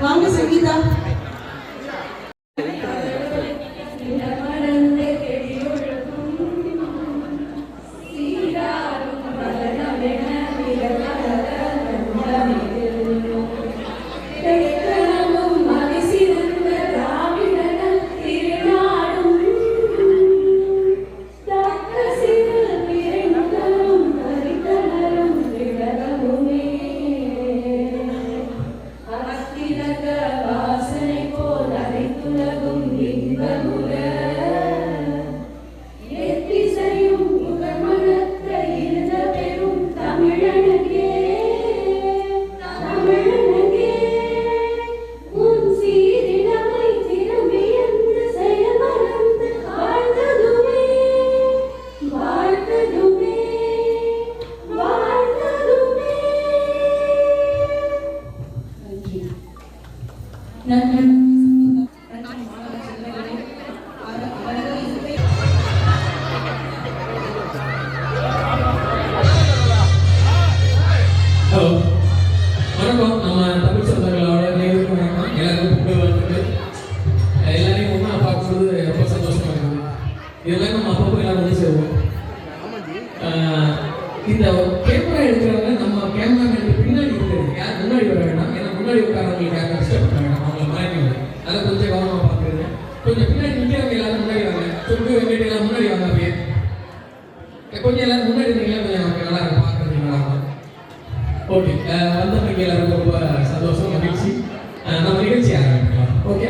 வாங்க சங்கீதா. வணக்கம். நம்ம தமிழ் சொந்தங்களோட நேருக்கு வணக்கம். எல்லாருக்கும் புகழ் வாழ்த்துக்கள். எல்லாரையும் ஒன்றா பார்க்கும்போது ரொம்ப சந்தோஷமா இருக்குது. இதெல்லாம் நம்ம அப்பப்போ எல்லாரும் வந்து சேருவோம். இந்த கேமரா எடுக்கிறவங்க நம்ம கேமராமேனுக்கு பின்னாடி இருக்கிறது யார் முன்னாடி வர வேண்டாம். ஏன்னா முன்னாடி உட்காரவங்களுக்கு யாரும் டிஸ்டர்ப் பண்ண வேண்டாம். அவங்களை மாற்றிடுங்க. அதை கொஞ்சம் கவனமாக பார்த்துருங்க. கொஞ்சம் பின்னாடி நிற்கிறவங்க எல்லாரும் முன்னாடி வாங்க. சொல்லி வெங்கட் எல்லாம் முன்னாடி வாங்க. அப்படியே கொஞ்சம் எல்லாரும் முன்னாடி இருந்தீங்கன்னா கொஞ்சம் நல்லா இருக்கும், பார்க்குறதுக்கு நல்லா இருக்கும். ஓகே, வந்தவங்க எல்லாரும் ரொம்ப சந்தோஷம், மகிழ்ச்சி. நம்ம நிகழ்ச்சி ஆரம்பிக்கலாம். ஓகே.